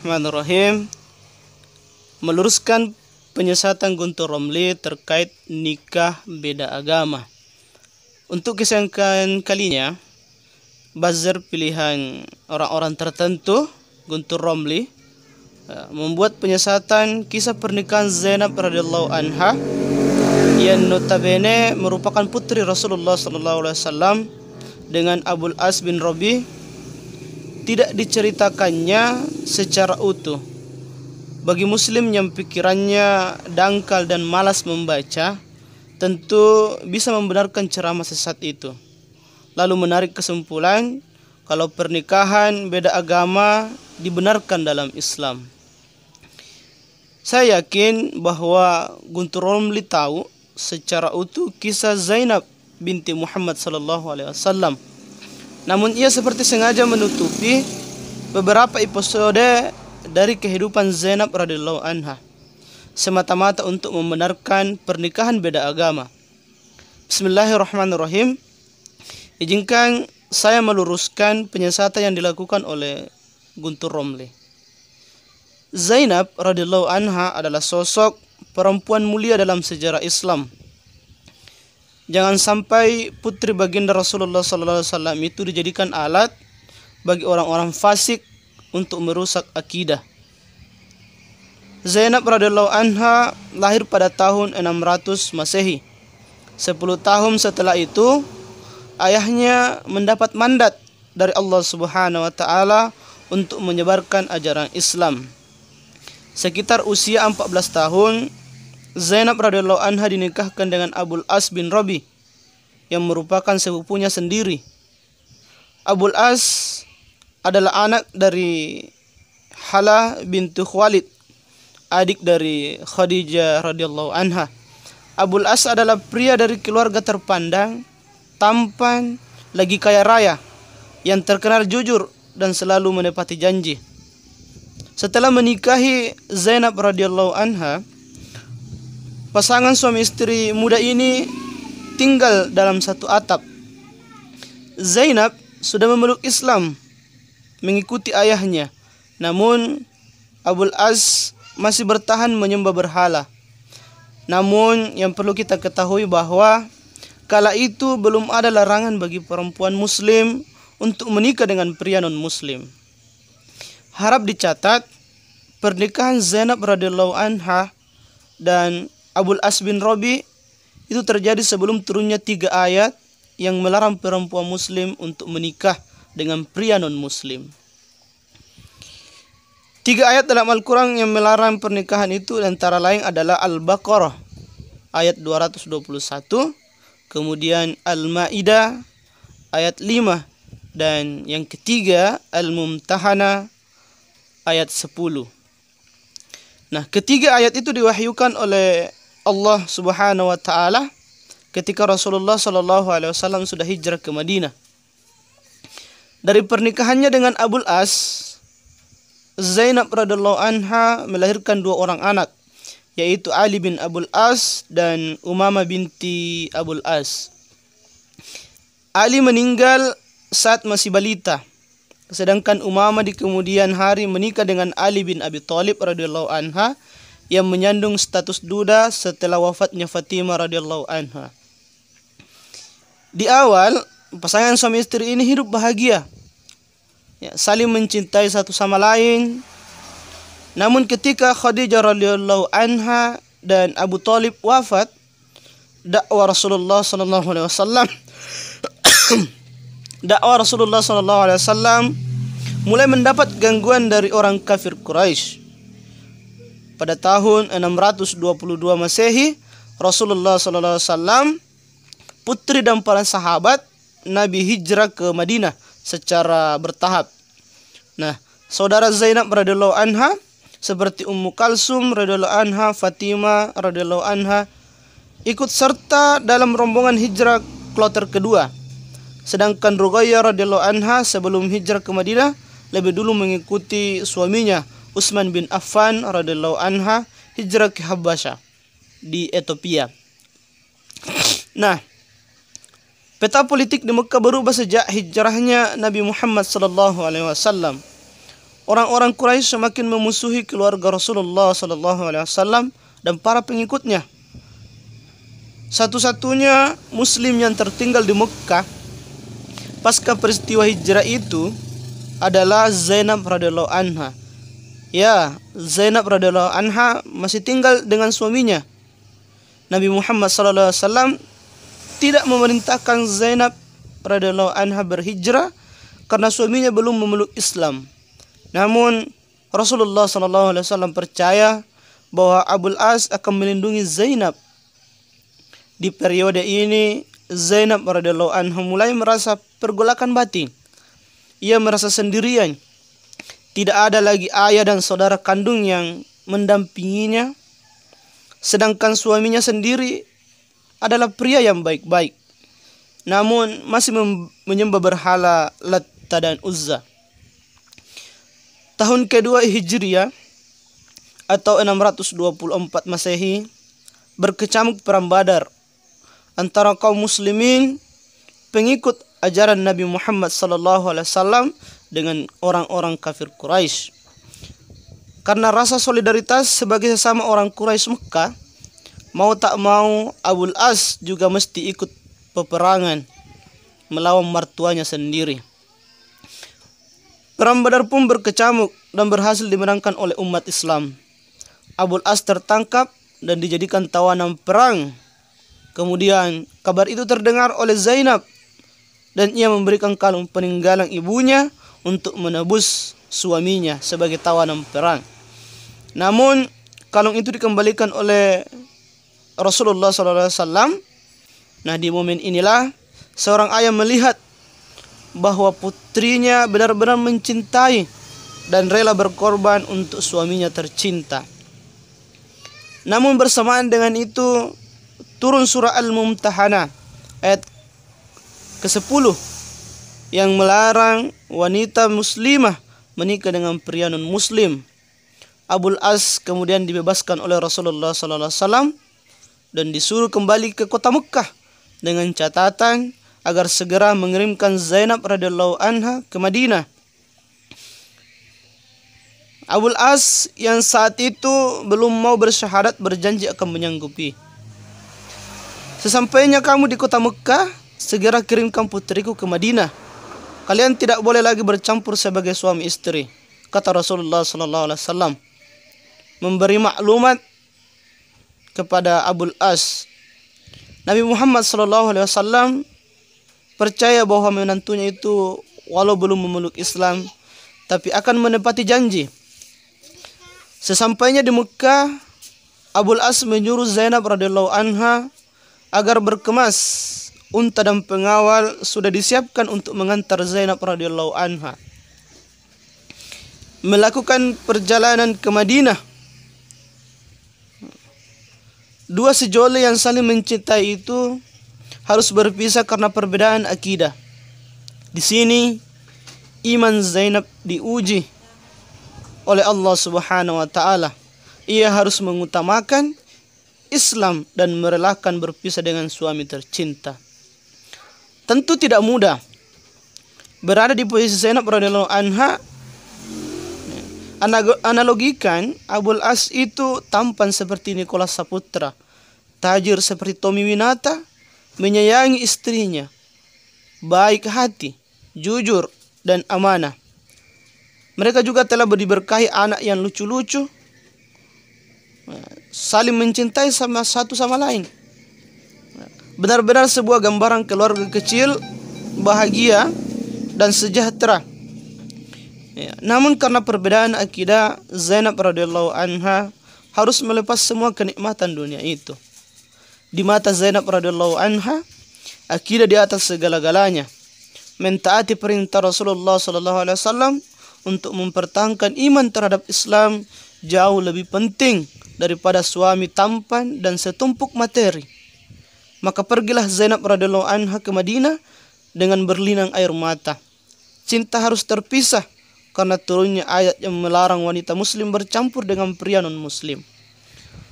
Bismillahirrahmanirrahim. Meluruskan penyesatan Guntur Romli terkait nikah beda agama. Untuk kesekian kalinya, buzzer pilihan orang-orang tertentu, Guntur Romli, membuat penyesatan kisah pernikahan Zainab radhiyallahu anha yang notabene merupakan putri Rasulullah SAW dengan Abul As bin Rabi. Tidak diceritakannya secara utuh. Bagi muslim yang pikirannya dangkal dan malas membaca, tentu bisa membenarkan ceramah sesat itu, lalu menarik kesimpulan kalau pernikahan beda agama dibenarkan dalam Islam. Saya yakin bahwa Guntur Romli tahu secara utuh kisah Zainab binti Muhammad SAW. Namun ia seperti sengaja menutupi beberapa episode dari kehidupan Zainab radhiyallahu anha, semata-mata untuk membenarkan pernikahan beda agama. Bismillahirrahmanirrahim. Izinkan saya meluruskan penyesatan yang dilakukan oleh Guntur Romli. Zainab radhiyallahu anha adalah sosok perempuan mulia dalam sejarah Islam. Jangan sampai putri baginda Rasulullah SAW itu dijadikan alat bagi orang-orang fasik untuk merusak akidah. Zainab radhiyallahu anha lahir pada tahun 600 Masehi. 10 tahun setelah itu, ayahnya mendapat mandat dari Allah Subhanahu wa taala untuk menyebarkan ajaran Islam. Sekitar usia 14 tahun, Zainab radhiyallahu anha dinikahkan dengan Abul As bin Rabi yang merupakan sepupunya sendiri. Abul As adalah anak dari Halah bintu Khuwailid, adik dari Khadijah radhiyallahu anha. Abul As adalah pria dari keluarga terpandang, tampan, lagi kaya raya, yang terkenal jujur dan selalu menepati janji. Setelah menikahi Zainab radhiyallahu anha, pasangan suami istri muda ini tinggal dalam satu atap. Zainab sudah memeluk Islam, mengikuti ayahnya. Namun Abul As masih bertahan menyembah berhala. Namun yang perlu kita ketahui bahwa kala itu belum ada larangan bagi perempuan muslim untuk menikah dengan pria non-muslim. Harap dicatat, pernikahan Zainab radhiyallahu anha dan Abul As bin Rabi itu terjadi sebelum turunnya 3 ayat yang melarang perempuan muslim untuk menikah dengan pria non-muslim. 3 ayat dalam Al-Quran yang melarang pernikahan itu antara lain adalah Al-Baqarah ayat 221, kemudian Al-Ma'idah ayat 5, dan yang ketiga Al-Mumtahanah ayat 10. Nah, ketiga ayat itu diwahyukan oleh Allah Subhanahu wa taala ketika Rasulullah SAW sudah hijrah ke Madinah. Dari pernikahannya dengan Abul As, Zainab radhiyallahu anha melahirkan 2 orang anak, yaitu Ali bin Abul As dan Umamah binti Abul As. Ali meninggal saat masih balita, sedangkan Umamah di kemudian hari menikah dengan Ali bin Abi Thalib radhiyallahu anha yang menyandung status duda setelah wafatnya Fatimah radhiyallahu anha. Di awal, pasangan suami istri ini hidup bahagia, saling mencintai satu sama lain. Namun ketika Khadijah radhiyallahu anha dan Abu Thalib wafat, dakwah Rasulullah SAW mulai mendapat gangguan dari orang kafir Quraisy. Pada tahun 622 Masehi, Rasulullah SAW, putri dan para sahabat Nabi hijrah ke Madinah secara bertahap. Nah, saudara Zainab radhiyallahu anha seperti Ummu Kalsum radhiyallahu anha, Fatimah radhiyallahu anha ikut serta dalam rombongan hijrah kloter kedua. Sedangkan Ruqayyah radhiyallahu anha sebelum hijrah ke Madinah lebih dulu mengikuti suaminya Utsman bin Affan radhiyallahu anha hijrah ke Habasyah di Ethiopia. Nah, peta politik di Mekah berubah sejak hijrahnya Nabi Muhammad SAW. orang-orang Quraisy semakin memusuhi keluarga Rasulullah SAW dan para pengikutnya. Satu-satunya Muslim yang tertinggal di Mekah pasca peristiwa hijrah itu adalah Zainab radhiyallahu anha. Ya, Zainab radhiyallahu anha masih tinggal dengan suaminya. Nabi Muhammad SAW tidak memerintahkan Zainab radhiyallahu anha berhijrah karena suaminya belum memeluk Islam. Namun Rasulullah SAW percaya bahwa Abul As akan melindungi Zainab. Di periode ini Zainab radhiyallahu anha mulai merasa pergolakan batin. Ia merasa sendirian. Tidak ada lagi ayah dan saudara kandung yang mendampinginya. Sedangkan suaminya sendiri adalah pria yang baik-baik, namun masih menyembah berhala Latta dan Uzza. Tahun kedua Hijriah atau 624 Masehi berkecamuk perang Badar antara kaum muslimin pengikut ajaran Nabi Muhammad SAW dengan orang-orang kafir Quraisy. Karena rasa solidaritas sebagai sesama orang Quraisy Mekah, mau tak mau Abul As juga mesti ikut peperangan melawan mertuanya sendiri. Perang Badar pun berkecamuk dan berhasil dimenangkan oleh umat Islam. Abul As tertangkap dan dijadikan tawanan perang. Kemudian kabar itu terdengar oleh Zainab dan ia memberikan kalung peninggalan ibunya untuk menebus suaminya sebagai tawanan perang. Namun kalung itu dikembalikan oleh Rasulullah SAW. Nah, di momen inilah seorang ayah melihat bahwa putrinya benar-benar mencintai dan rela berkorban untuk suaminya tercinta. Namun bersamaan dengan itu turun surah Al-Mumtahanah ayat ke-10 yang melarang wanita muslimah menikah dengan pria non-muslim. Abul As kemudian dibebaskan oleh Rasulullah SAW dan disuruh kembali ke kota Mekah dengan catatan agar segera mengirimkan Zainab radhiyallahu anha ke Madinah. Abul As yang saat itu belum mau bersyahadat berjanji akan menyanggupi. Sesampainya kamu di kota Mekah, segera kirimkan putriku ke Madinah. Kalian tidak boleh lagi bercampur sebagai suami istri, kata Rasulullah SAW, memberi maklumat kepada Abul As. Nabi Muhammad SAW percaya bahwa menantunya itu walau belum memeluk Islam, tapi akan menepati janji. Sesampainya di Mekah, Abul As menyuruh Zainab radhiyallahu anha agar berkemas unta dan pengawal sudah disiapkan untuk mengantar Zainab radhiyallahu anha melakukan perjalanan ke Madinah. Dua sejoli yang saling mencintai itu harus berpisah karena perbedaan akidah. Di sini iman Zainab diuji oleh Allah Subhanahu wa taala. Ia harus mengutamakan Islam dan merelakan berpisah dengan suami tercinta. Tentu tidak mudah berada di posisi Zainab radhiyallahu anha. Analogikan, Abul As itu tampan seperti Nicholas Saputra, tajir seperti Tommy Winata, menyayangi istrinya, baik hati, jujur, dan amanah. Mereka juga telah diberkahi anak yang lucu-lucu, saling mencintai sama satu sama lain. Benar-benar sebuah gambaran keluarga kecil, bahagia, dan sejahtera. Namun karena perbedaan akidah, Zainab radhiyallahu anha harus melepas semua kenikmatan dunia itu. Di mata Zainab radhiyallahu anha, akidah di atas segala-galanya. Mentaati perintah Rasulullah SAW untuk mempertahankan iman terhadap Islam jauh lebih penting daripada suami tampan dan setumpuk materi. Maka pergilah Zainab radhiyallahu anha ke Madinah dengan berlinang air mata. Cinta harus terpisah karena turunnya ayat yang melarang wanita muslim bercampur dengan pria non-muslim.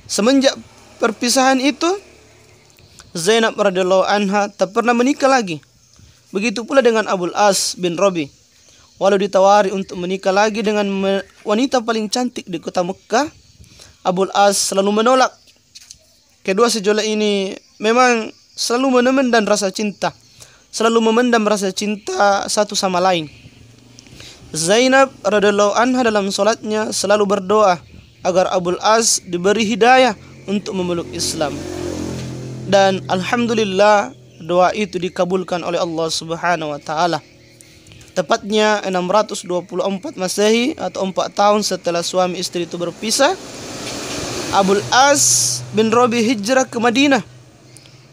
Semenjak perpisahan itu, Zainab radhiyallahu anha tak pernah menikah lagi. Begitu pula dengan Abul As bin Rabi. Walau ditawari untuk menikah lagi dengan wanita paling cantik di kota Mekah, Abul As selalu menolak. Kedua sejolak ini memang selalu memendam rasa cinta, satu sama lain. Zainab radhiyallahu anha dalam salatnya selalu berdoa agar Abul As diberi hidayah untuk memeluk Islam. Dan alhamdulillah doa itu dikabulkan oleh Allah Subhanahu wa taala. Tepatnya 624 Masehi atau 4 tahun setelah suami istri itu berpisah, Abul As bin Rabi hijrah ke Madinah.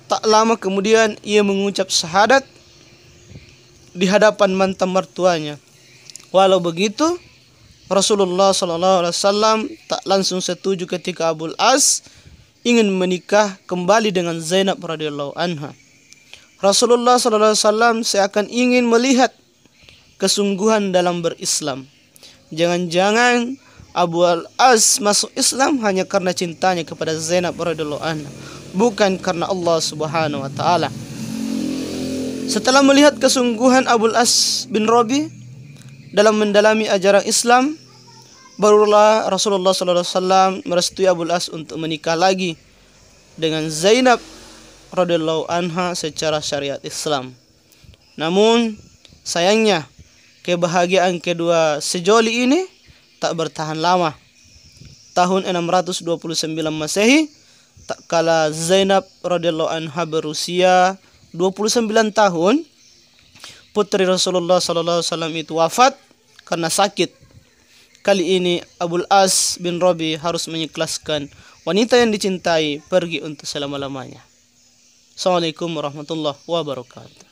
Tak lama kemudian ia mengucap syahadat di hadapan mantan mertuanya. Walau begitu, Rasulullah SAW tak langsung setuju ketika Abul As ingin menikah kembali dengan Zainab radhiyallahu anha. Rasulullah SAW seakan ingin melihat kesungguhan dalam berislam. Jangan-jangan Abul As masuk Islam hanya karena cintanya kepada Zainab radhiyallahu anha, bukan karena Allah Subhanahu wa taala. Setelah melihat kesungguhan Abul As bin Rabi dalam mendalami ajaran Islam, barulah Rasulullah SAW merestui Abul As untuk menikah lagi dengan Zainab radhiyallahu anha secara syariat Islam. Namun sayangnya kebahagiaan kedua sejoli ini tak bertahan lama. Tahun 629 Masehi, tak kala Zainab radhiyallahu anha berusia 29 tahun, putri Rasulullah SAW itu wafat karena sakit. Kali ini Abul As bin Rabi harus mengikhlaskan wanita yang dicintai pergi untuk selama-lamanya. Assalamualaikum warahmatullahi wabarakatuh.